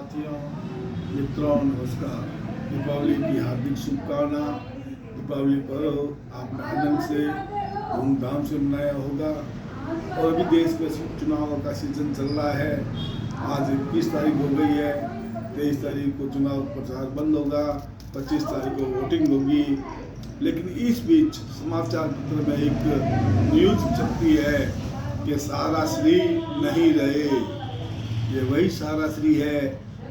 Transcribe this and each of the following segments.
साथियों, मित्रों, नमस्कार। दीपावली की हार्दिक शुभकामना। दीपावली पर्व आपने आनंद से धूमधाम से मनाया होगा और अभी देश में चुनाव का सीजन चल रहा है। आज 21 तारीख हो गई है, 23 तारीख को चुनाव प्रचार बंद होगा, 25 तारीख को वोटिंग होगी। लेकिन इस बीच समाचार पत्र में एक न्यूज़ छपती है कि सारा श्री नहीं रहे। ये वही सारा श्री है,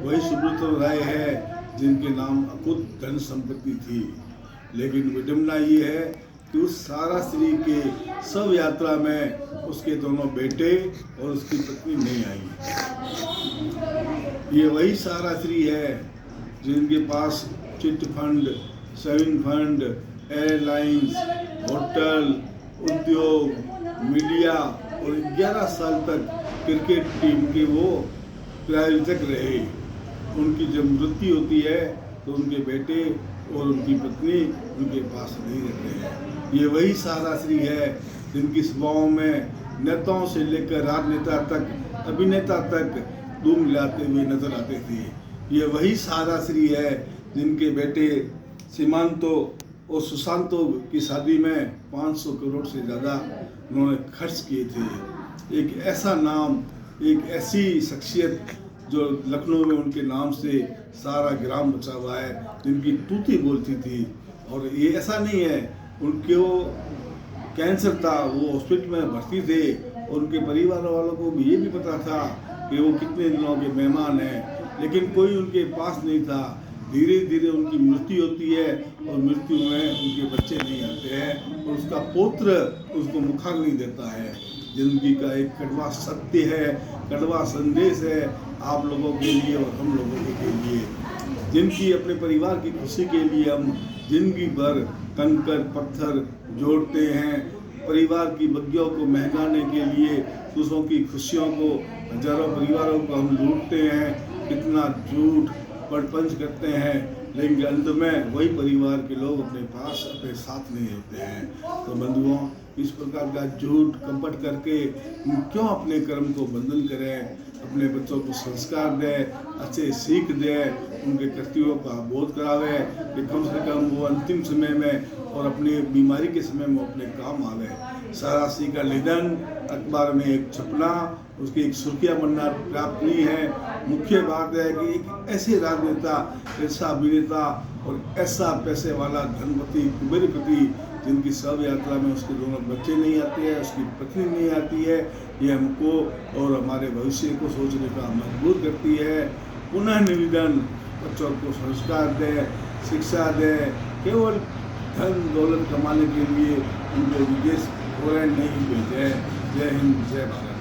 वही सुब्रत राय है जिनके नाम अकुत धन संपत्ति थी। लेकिन विडम्बना ये है कि उस सारा श्री के शव यात्रा में उसके दोनों बेटे और उसकी पत्नी नहीं आई। ये वही सारा श्री है जिनके पास chit fund, saving fund, airlines, hotel, उद्योग, मीडिया और 11 साल तक क्रिकेट टीम के वो प्रायोजक रहे। उनकी जब मृत्यु होती है तो उनके बेटे और उनकी पत्नी उनके पास नहीं रहते हैं। ये वही सारा श्री है जिनकी सभाओं में नेताओं से लेकर राजनेता तक, अभिनेता तक धूम मिलाते हुए नजर आते थे। ये वही सारा श्री है जिनके बेटे सीमांतो और सुशांतो की शादी में 500 करोड़ से ज़्यादा उन्होंने खर्च किए थे। एक ऐसा नाम, एक ऐसी शख्सियत जो लखनऊ में उनके नाम से सारा ग्राम बचा हुआ है, जिनकी तूती बोलती थी। और ये ऐसा नहीं है, उनके वो कैंसर था, वो हॉस्पिटल में भर्ती थे और उनके परिवार वालों को भी ये भी पता था कि वो कितने दिनों के मेहमान हैं, लेकिन कोई उनके पास नहीं था। धीरे धीरे उनकी मृत्यु होती है और मृत्यु में उनके बच्चे नहीं आते हैं और उसका पुत्र उसको मुखाग्नि देता है। जिंदगी का एक कड़वा सत्य है, कड़वा संदेश है आप लोगों के लिए और हम लोगों के लिए, जिनकी अपने परिवार की खुशी के लिए हम जिंदगी भर कंकर पत्थर जोड़ते हैं। परिवार की बग्गियों को महंगाने के लिए, दूसरों की खुशियों को, हजारों परिवारों को हम लूटते हैं, कितना झूठ प्रपंच करते हैं, लेकिन अंत में वही परिवार के लोग अपने पास, अपने साथ नहीं रहते हैं। तो बंधुओं, इस प्रकार का झूठ कपट करके क्यों अपने कर्म को बंधन करें, अपने बच्चों को संस्कार दें, अच्छे सीख दें, उनके कर्तव्यों का बोध करावे कि कम से कम वो अंतिम समय में और अपनी बीमारी के समय में अपने काम आवे। सारा श्री का निधन अखबार में एक छपना, उसकी एक सुर्खियाँ बनना प्राप्त नहीं है। मुख्य बात है कि एक ऐसे राजनेता, ऐसा अभिनेता और ऐसा पैसे वाला धनपति, कुबेरपति, जिनकी शव यात्रा में उसके दोनों बच्चे नहीं आते हैं, उसकी पत्नी नहीं आती है, ये हमको और हमारे भविष्य को सोचने का मजबूर करती है। पुनः निवेदन, बच्चों को संस्कार दें, शिक्षा दें। केवल धन दौलत कमाने के लिए उनको विदेश फॉरेन नहीं भेजें। जय हिंद, जय भारत।